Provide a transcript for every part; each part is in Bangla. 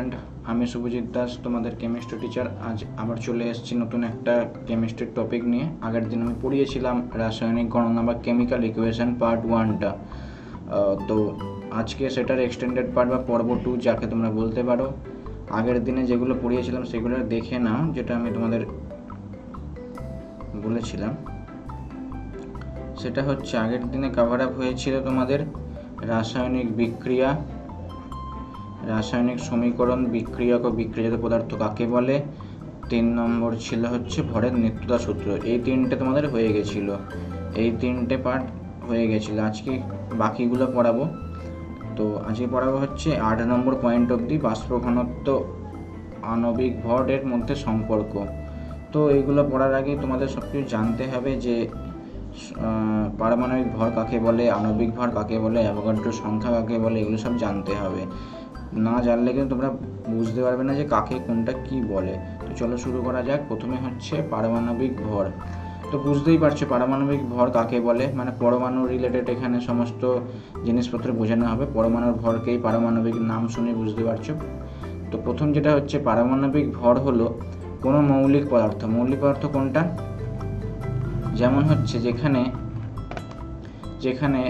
স্টুডেন্ট, আমি শুভজিৎ দাস, তোমাদের কেমিস্ট্রি টিচার। আজ আবার চলে এসেছি নতুন একটা কেমিস্ট্রির টপিক নিয়ে। আগের দিন আমি পড়িয়েছিলাম রাসায়নিক গণনা বা কেমিক্যাল ইকুয়েশন পার্ট 1টা। তো আজকে সেটার এক্সটেন্ডেড পার্ট বা পর্ব 2 যাকে তোমরা বলতে পারো। আগের দিনে যেগুলো পড়িয়েছিলাম সেগুলো দেখে নাও, যেটা আমি তোমাদের বলেছিলাম। সেটা হচ্ছে আগের দিনে কভার আপ হয়েছিল তোমাদের রাসায়নিক বিক্রিয়া, রাসায়নিক সমীকরণ, বিক্রিয়ক ও বিক্রিয়াজাত পদার্থ কাকে বলে। 3 নম্বর ছিল হচ্ছে ভরের নিত্যতা সূত্র। এই তিনটে তোমাদের হয়ে গেছিল, এই তিনটে পার্ট হয়ে গেছিল। আজকে বাকিগুলো পড়াবো। তো আজকে পড়াবো হচ্ছে 8 নম্বর পয়েন্ট অবধি, বাষ্প ঘনত্ব আণবিক ভরের মধ্যে সম্পর্ক। তো এইগুলো পড়ার আগে তোমাদের সব কিছু জানতে হবে যে পারমাণবিক ভর কাকে বলে, আণবিক ভর কাকে বলে, অ্যাভোগাড্রো সংখ্যা কাকে বলে, এগুলো সব জানতে হবে। না জানলে কিন্তু তোমরা বুঝতে পারবে না যে কাকে কোনটা কি বলে। তো চলো শুরু করা যাক। প্রথমে হচ্ছে পারমাণবিক ভর। তো বুঝতেই পারছো পারমাণবিক ভর কাকে বলে, মানে পরমাণু রিলেটেড এখানে সমস্ত জিনিসপত্র বোঝানো হবে। পরমাণুর ভরকেই পারমাণবিক, নাম শুনে বুঝতে পারছো। তো প্রথম যেটা হচ্ছে পারমাণবিক ভর হলো কোনো মৌলিক পদার্থ। মৌলিক পদার্থ কোনটা? যেমন হচ্ছে যেখানে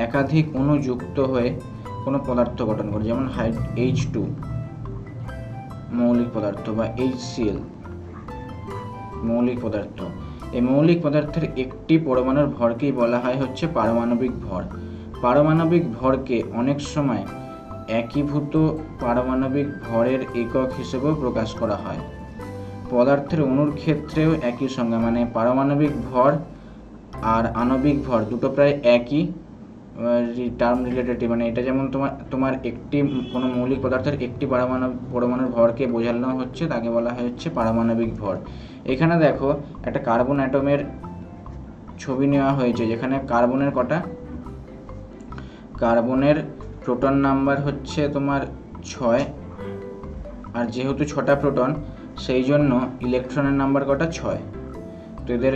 একাধিক অণু যুক্ত হয়ে কোনো পদার্থ গঠন করে, যেমন H2 মৌলিক পদার্থ বা HCl মৌলিক পদার্থ। এই মৌলিক পদার্থের একটি পরমাণুর ভরকেই বলা হয় হচ্ছে পারমাণবিক ভর। পারমাণবিক ভরকে অনেক সময় একীভূত পারমাণবিক ভরের একক হিসেবেও প্রকাশ করা হয়। পদার্থের অণুর ক্ষেত্রেও একই সংজ্ঞা, মানে পারমাণবিক ভর আর আণবিক ভর দুটো প্রায় একই টার্ম রিলেটেড। মানে এটা যেমন তোমার একটি কোনো মৌলিক পদার্থের একটি পরমাণুর ভরকে বোঝানো হচ্ছে, তাকে বলা হয় হচ্ছে পারমাণবিক ভর। এখানে দেখো একটা কার্বন অ্যাটমের ছবি নেওয়া হয়েছে, যেখানে কার্বনের কটা, কার্বনের প্রোটন নাম্বার হচ্ছে তোমার 6, আর যেহেতু 6টা প্রোটন সেই জন্য ইলেকট্রনের নাম্বার কটা, 6। তো এদের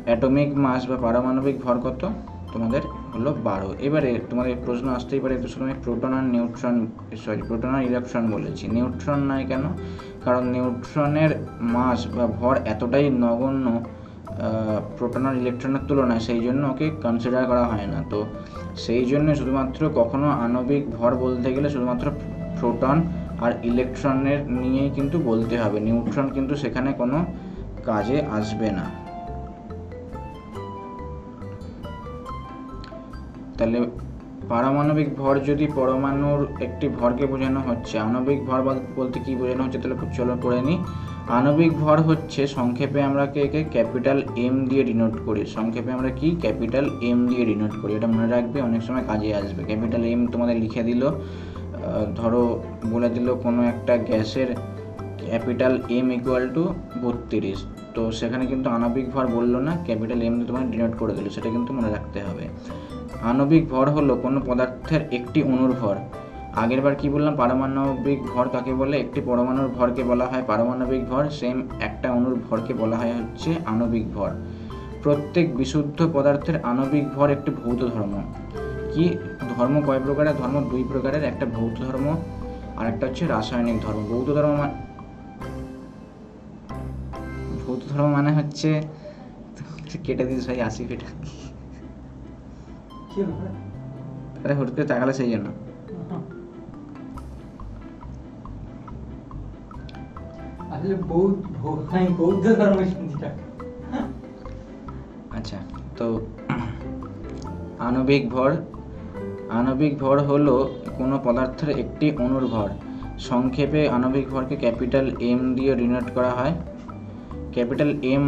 অ্যাটমিক মাস বা পারমাণবিক ভর কত তোমাদের হলো 12। এবারে তোমাদের প্রশ্ন আসতেই পারে একটু সময় প্রোটন আর ইলেকট্রন বলেছি, নিউট্রন নয় কেন? কারণ নিউট্রনের মাস বা ভর এতটাই নগণ্য প্রোটন আর ইলেকট্রনের তুলনায়, সেই জন্য ওকে কনসিডার করা হয় না। তো সেই জন্য শুধুমাত্র কখনো আণবিক ভর বলতে গেলে শুধুমাত্র প্রোটন আর ইলেকট্রনের নিয়েই কিন্তু বলতে হবে, নিউট্রন কিন্তু সেখানে কোনো কাজে আসবে না। তাহলে পারমাণবিক ভর যদি পরমাণুর একটি ভরকে বোঝানো হচ্ছে, আণবিক ভর বলতে কি বোঝানো হচ্ছে তাহলে চলো পড়ে নিই। আণবিক ভর হচ্ছে সংক্ষেপে আমরা একে ক্যাপিটাল এম দিয়ে ডিনোট করি। সংক্ষেপে আমরা কি ক্যাপিটাল এম দিয়ে ডিনোট করি, এটা মনে রাখবে, অনেক সময় কাজে আসবে। ক্যাপিটাল এম তোমাদের লিখে দিল, ধরো বলে দিল কোনো একটা গ্যাসের ক্যাপিটাল এম ইকুয়াল টু 32, তো সেখানে কিন্তু আণবিক ভর বললো না, ক্যাপিটাল এম দিয়ে তোমার ডিনোট করে দিল, সেটা কিন্তু মনে রাখতে হবে। আণবিক ভর হলো কোনো পদার্থের একটি অণুর ভর। আগের বার কি বললাম, পারমাণবিক ভর কাকে বলে? একটি পরমাণুর ভরকে বলা হয় পারমাণবিক ভর, সেম একটা অণুর ভরকে বলা হয় হচ্ছে আণবিক ভর। প্রত্যেক বিশুদ্ধ পদার্থের আণবিক ভর একটি ভৌত ধর্ম। কি ধর্ম কয় প্রকারের? ধর্ম 2 প্রকারের, একটা ভৌত ধর্ম আর একটা হচ্ছে রাসায়নিক ধর্ম। ভৌত ধর্ম মানে হচ্ছে, কেটে দিস ভাই 80 ফিট, আরে হুট করে তাকালে সেই জন্য। আচ্ছা, তো আণবিক ভর হলো কোনো পদার্থের একটি অণুর ভর। সংক্ষেপে আণবিক ভরকে ক্যাপিটাল এম দিয়ে ডিনোট করা হয়। ক্যাপিটাল এম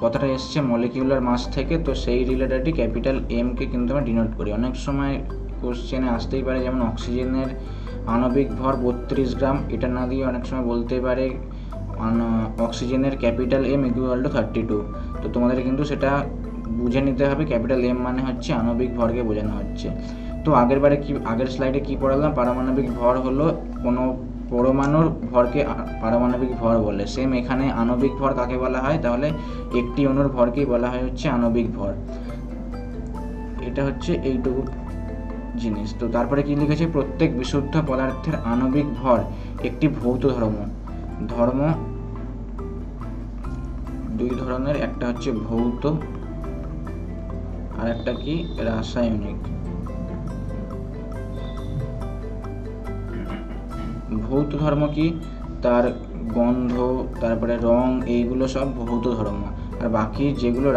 কথাটা এসছে মলিকিউলার মাস থেকে, তো সেই রিলেটেডই ক্যাপিটাল এমকে কিন্তু আমরা ডিনোট করি। অনেক সময় কোশ্চেনে আসতেই পারে, যেমন অক্সিজেনের আণবিক ভর 32 গ্রাম, এটা না দিয়ে অনেক সময় বলতে পারে অক্সিজেনের ক্যাপিটাল এম ইকুয়াল টু 32। তো তোমাদের কিন্তু সেটা বুঝে নিতে হবে, ক্যাপিটাল এম মানে হচ্ছে আণবিক ভরকে বোঝানো হচ্ছে। তো আগের স্লাইডে কি পড়ালাম, পারমাণবিক ভর হলো কোনো পরমাণুর ভরকে পারমাণবিক ভর বলে। সেম এখানে আণবিক ভর কাকে বলা হয়? তাহলে একটি অণুর ভরকেই বলা হয় হচ্ছে আণবিক ভর। এটা হচ্ছে এইটুকু জিনিস। তো তারপরে কি লিখেছে, প্রত্যেক বিশুদ্ধ পদার্থের আণবিক ভর একটি ভৌত ধর্ম। ধর্ম দুই ধরনের, একটা হচ্ছে ভৌত আর একটা কি রাসায়নিক। ভৌত ধর্ম কি, তার গন্ধ, তারপরে রং, এইগুলো সব ভৌত ধর্ম। আর বাকি যেগুলো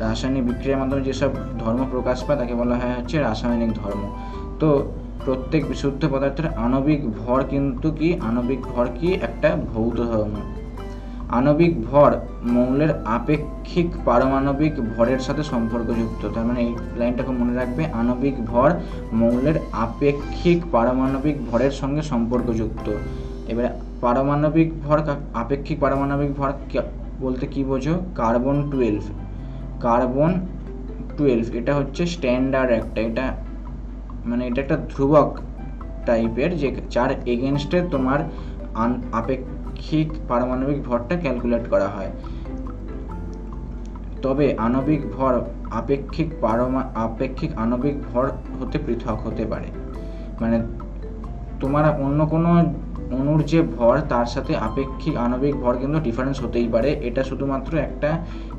রাসায়নিক বিক্রিয়ার মাধ্যমে যেসব ধর্ম প্রকাশ পায় তাকে বলা হয় হচ্ছে রাসায়নিক ধর্ম। তো প্রত্যেক বিশুদ্ধ পদার্থের আণবিক ভর কিন্তু কি, আণবিক ভর কি একটা ভৌত ধর্ম। আণবিক ভর মৌলের আপেক্ষিক পারমাণবিক ভরের সাথে সম্পর্কযুক্ত। তার মানে এই লাইনটাকে মনে রাখবে, আণবিক ভর মৌলের আপেক্ষিক পারমাণবিক ভরের সঙ্গে সম্পর্কযুক্ত। এবারে পারমাণবিক ভর, আপেক্ষিক পারমাণবিক ভর বলতে কি বোঝো, কার্বন 12। কার্বন 12 এটা হচ্ছে স্ট্যান্ডার্ড একটা, এটা মানে এটা একটা ধ্রুবক টাইপের, যে যার এগেনস্টে তোমার আপেক্ষিক পারমাণবিক ভরটা ক্যালকুলেট করা হয়। তবে আণবিক ভর আপেক্ষিক আণবিক ভর হতে পৃথক হতে পারে। মানে তোমার অন্য কোনো অণুর যে ভর তার সাথে আপেক্ষিক আণবিক ভর কিন্তু ডিফারেন্স হতেই পারে। এটা শুধুমাত্র একটা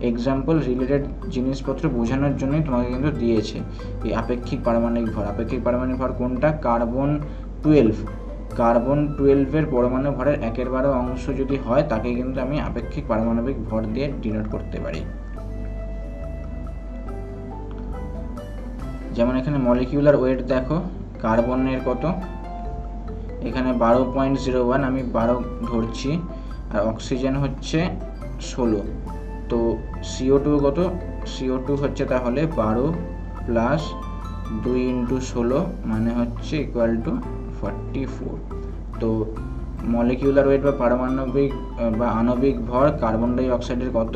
এক্সাম্পল রিলেটেড জিনিসপত্র বোঝানোর জন্যই তোমাকে কিন্তু দিয়েছে এই আপেক্ষিক পারমাণবিক ভর। আপেক্ষিক পারমাণবিক ভর কোনটা, কার্বন 12। কার্বন 12-এর পরমাণু ভরের 1/12 অংশ যদি হয় তাকে কিন্তু আমি আপেক্ষিক পারমাণবিক ভর দিয়ে ডিনোট করতে পারি। যেমন এখানে মলিকিউলার ওয়েট দেখো, কার্বনের কত, এখানে 12.01, আমি 12 ধরছি, আর অক্সিজেন হচ্ছে 16। তো CO2 কত, CO2 হচ্ছে তাহলে 12 প্লাস 2 × 16 মানে হচ্ছে ইকুয়াল টু 44। তো মলিকিউলার ওয়েট বা পারমাণবিক বা আণবিক ভর কার্বন ডাই অক্সাইডের কত,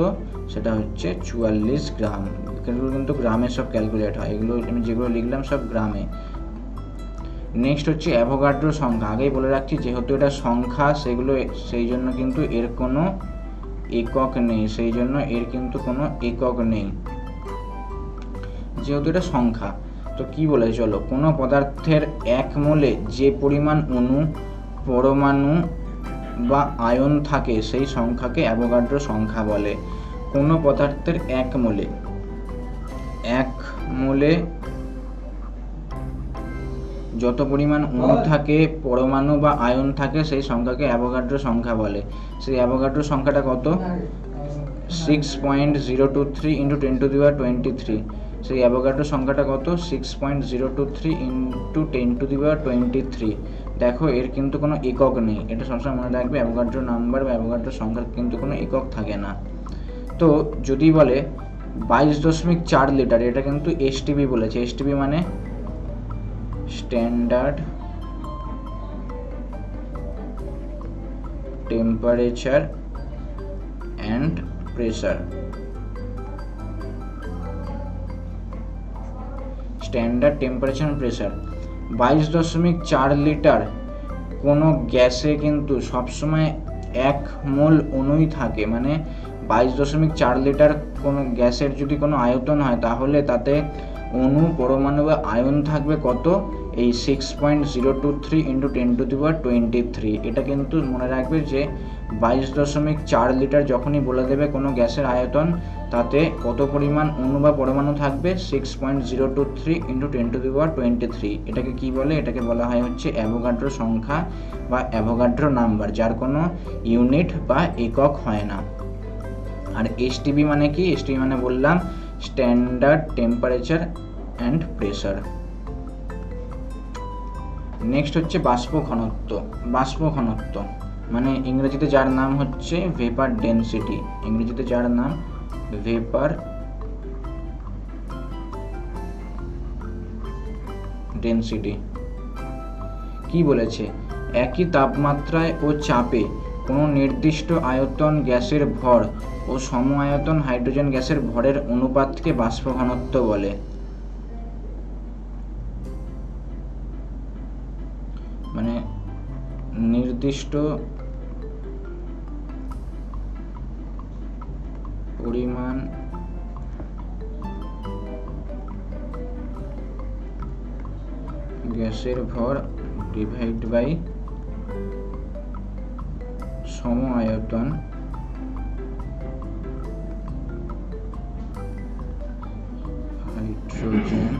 সেটা হচ্ছে 44 গ্রাম। এগুলো কিন্তু গ্রামে সব ক্যালকুলেট হয়, এগুলো আমি যেগুলো লিখলাম সব গ্রামে। নেক্সট হচ্ছে অ্যাভোগাড্রো সংখ্যা। আগেই বলে রাখছি যেহেতু এটা সংখ্যা সেই জন্য কিন্তু এর কোনো একক নেই, যেহেতু এটা সংখ্যা। তো কি বলে, চলো, কোনো পদার্থের 1 মোলে যে পরিমাণ অণু, পরমাণু বা আয়ন থাকে সেই সংখ্যাকে অ্যাভোগাড্রো সংখ্যা বলে। কোনো পদার্থের 1 মোলে যত পরিমাণ অণু থাকে, পরমাণু বা আয়ন থাকে সেই সংখ্যাকে অ্যাভোগাড্রো সংখ্যা বলে। সেই অ্যাভোগাড্রো সংখ্যাটা কত, 6.023 × 10⁻23। সেই অ্যাভোগাড্রো সংখ্যাটা কত, 6.023 × 10⁻23। দেখো এর কিন্তু কোনো একক নেই, এটা সবসময় মনে রাখবে, অ্যাভোগাড্রো নাম্বার বা অ্যাভোগাড্রো সংখ্যার কিন্তু কোনো একক থাকে না। তো যদি বলে 22.4 লিটার, এটা কিন্তু STB বলেছে। STB মানে standard temperature and pressure. Standard temperature and pressure 22.4 litre কোনো গ্যাসে কিন্তু সবসময় 1 মোল অণুই থাকে। মানে 22.4 লিটার কোনো গ্যাসের যদি কোনো আয়তন হয় তাহলে তাতে অণু, পরমাণু বা আয়ন থাকবে কত, এই 6.023 × 10⁻23। এটা কিন্তু মনে রাখবে যে 22.4 লিটার যখনই বলে দেবে কোনো গ্যাসের আয়তন, তাতে কত পরিমাণ অণু বা পরমাণু থাকবে, 6.023 × 10⁻23। এটাকে কি বলে, এটাকে বলা হয় হচ্ছে অ্যাভোগাড্রো সংখ্যা বা অ্যাভোগাড্রো নাম্বার, যার কোনো ইউনিট বা একক হয় না। আর STB মানে কি, STB মানে বললাম standard temperature and pressure. Next হচ্ছে বাষ্প ঘনত্ব। বাষ্প ঘনত্ব মানে ইংরেজিতে যার নাম হচ্ছে ভেপার ডেনসিটি, ইংরেজিতে যার নাম ভেপার ডেনসিটি। কি বলেছে, একই তাপমাত্রায় ও চাপে কোনো নির্দিষ্ট আয়তন গ্যাসের ভর ও সম আয়তন হাইড্রোজেন গ্যাসের ভরের অনুপাতকে বাষ্প ঘনত্ব বলে। মানে নির্দিষ্ট পরিমাণ গ্যাসের ভর ডিভাইড বাই সম আয়তন হাইড্রোজেন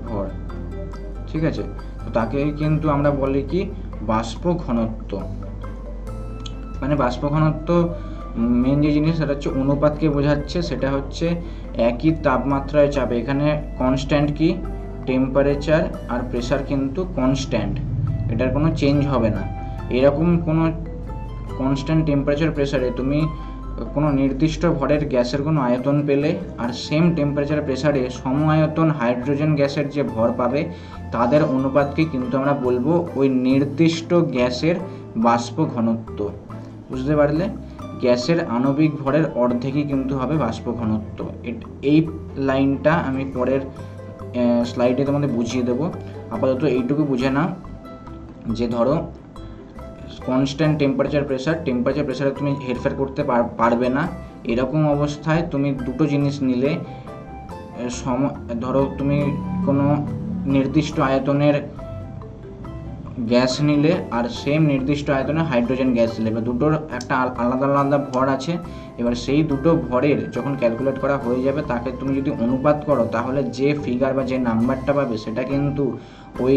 ভর। ঠিক আছে, তো তাকে কিন্তু আমরা বলি কি বাষ্প ঘনত্ব। মানে বাষ্প ঘনত্ব মেন যে জিনিস সেটা হচ্ছে অনুপাতকে বোঝাচ্ছে, সেটা হচ্ছে একই তাপমাত্রায় চাপে, এখানে কনস্ট্যান্ট কি টেম্পারেচার আর প্রেসার কিন্তু কনস্ট্যান্ট, এটার কোনো চেঞ্জ হবে না। এরকম কোনো কনস্ট্যান্ট টেম্পারেচার প্রেসারে তুমি কোনো নির্দিষ্ট ভরের গ্যাসের কোনো আয়তন পেলে আর সেম টেম্পারেচার প্রেসারে সম আয়তন হাইড্রোজেন গ্যাসের যে ভর পাবে তাদের অনুপাতকে কিন্তু আমরা বলবো ওই নির্দিষ্ট গ্যাসের বাষ্প ঘনত্ব। বুঝতে পারলে? গ্যাসের আণবিক ভরের অর্ধেকই কিন্তু হবে বাষ্প ঘনত্ব। এই লাইনটা আমি পরের স্লাইডে তোমাদের বুঝিয়ে দেবো। আপাতত এইটুকু বুঝে নাও যে ধরো কনস্ট্যান্ট টেম্পারেচার প্রেসারে তুমি হেরফের করতে পারবে না। এরকম অবস্থায় তুমি দুটো জিনিস নিলে, ধরো তুমি কোনো নির্দিষ্ট আয়তনের গ্যাস নিলে আর সেম নির্দিষ্ট আয়তনে হাইড্রোজেন গ্যাস নিলে, বা দুটোর একটা আলাদা আলাদা ভর আছে। এবার সেই দুটো ভরের যখন ক্যালকুলেট করা হয়ে যাবে তাকে তুমি যদি অনুপাত করো তাহলে যে ফিগার বা যে নাম্বারটা পাবে সেটা কিন্তু ওই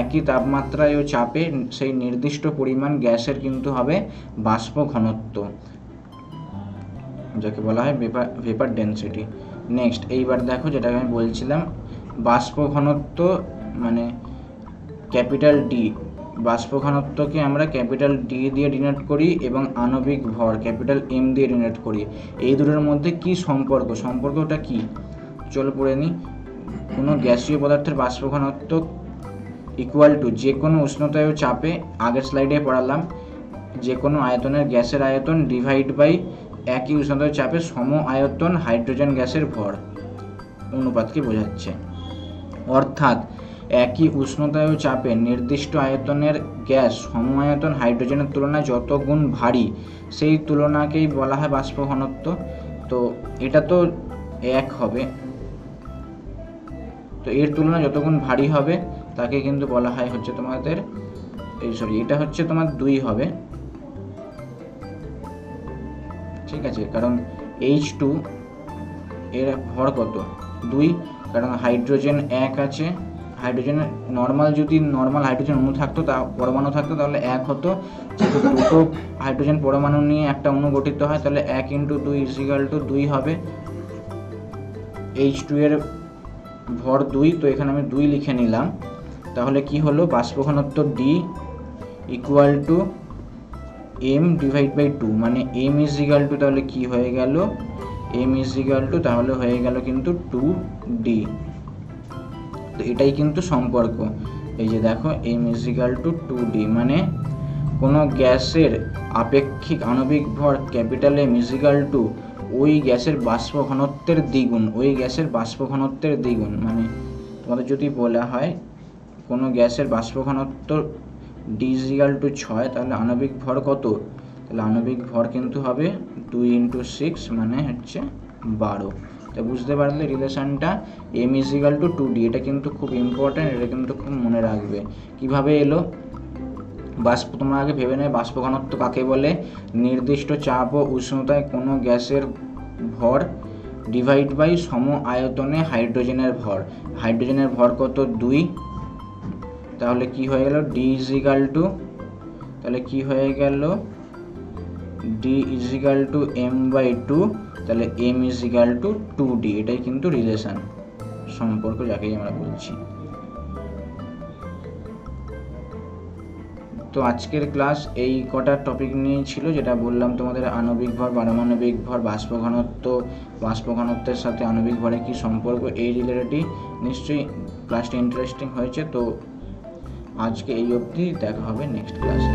একই তাপমাত্রায় ও চাপে সেই নির্দিষ্ট পরিমাণ গ্যাসের কিন্তু হবে বাষ্প ঘনত্ব, যাকে বলা হয় ভেপার ডেনসিটি। নেক্সট এইবার দেখো যেটা আমি বলছিলাম, বাষ্প ঘনত্ব মানে ক্যাপিটাল ডি, বাষ্প ঘনত্বকে আমরা ক্যাপিটাল ডি দিয়ে ডিনোট করি এবং আণবিক ভর ক্যাপিটাল এম দিয়ে ডিনোট করি। এই দুটোর মধ্যে কি সম্পর্কটা কি চলো পড়ে নিই। কোনো গ্যাসীয় পদার্থের বাষ্প ঘনত্ব ইকুয়াল টু যে কোনো উষ্ণতায় ও চাপে, আগের স্লাইডে পড়ালাম, যে কোনো আয়তনের গ্যাসের আয়তন ডিভাইড বাই একই উষ্ণতায় চাপে সম আয়তন হাইড্রোজেন গ্যাসের ভর, অনুপাতকে বোঝাচ্ছে। অর্থাৎ একই উষ্ণতায় ও চাপে নির্দিষ্ট আয়তনের গ্যাস সম আয়তন হাইড্রোজেনের তুলনায় যত গুণ ভারী সেই তুলনাকেই বলা হয় বাষ্প ঘনত্ব। তো এটা তো 1 হবে, তো এর তুলনায় যত গুণ ভারী হবে তাকে কিন্তু বলা হয় হচ্ছে তোমাদের এটা হচ্ছে তোমার 2 হবে। ঠিক আছে, কারণ H2 এর ভর কত 2, কারণ হাইড্রোজেন 1 আছে। হাইড্রোজেনের নর্মাল হাইড্রোজেন অণু থাকতো, পরমাণু থাকতো তাহলে 1 হতো। যেহেতু দুটো হাইড্রোজেন পরমাণু নিয়ে একটা অণু গঠিত হয় তাহলে 1 × 2 = 2 হবে। H2 এর ভর 2, তো এখানে আমি 2 লিখে নিলাম। তাহলে কি হলো, বাষ্প ঘনত্ব D equal to M divide by 2, মানে M = তাহলে কি হয়ে গেল, M = তাহলে হয়ে গেল কিন্তু 2D। তো এটাই কিন্তু সম্পর্ক। এই যে দেখো M = 2D, মানে কোনো গ্যাসের আপেক্ষিক আণবিক ভর ক্যাপিটাল M = ওই গ্যাসের বাষ্প ঘনত্বের দ্বিগুণ। মানে তোমাদের যদি বলা হয় কোনো গ্যাসের বাষ্প ঘনত্ব D = 6, তাহলে আণবিক ভর কত, তাহলে আণবিক ভর কিন্তু হবে 2 × 6 মানে হচ্ছে 12। তো বুঝতে পারলে রিলেশনটা, M = 2D। এটা কিন্তু খুব ইম্পর্ট্যান্ট, এটা কিন্তু খুব মনে রাখবে। কিভাবে এলো, তোমরা আগে ভেবে নেবে বাষ্প ঘনত্ব কাকে বলে। নির্দিষ্ট চাপ ও উষ্ণতায় কোনো গ্যাসের ভর ডিভাইড বাই সম আয়তনে হাইড্রোজেনের ভর কত 2, তাহলে কি হয়ে গেল D = M/2, তাহলে M = 2D। এটাই কিন্তু রিলেশন, সম্পর্ক যাকেই আমরা বলছি। তো আজকের ক্লাস এই কটা টপিক নিয়েই ছিল, যেটা বললাম তোমাদের আণবিক ভর, পারমাণবিক ভর, বাষ্প ঘনত্বের সাথে আণবিক ভরের কী সম্পর্ক, এই রিলেটেডই। নিশ্চয়ই ক্লাসটা ইন্টারেস্টিং হয়েছে। তো আজকে এই অবধি, দেখা হবে নেক্সট ক্লাসে।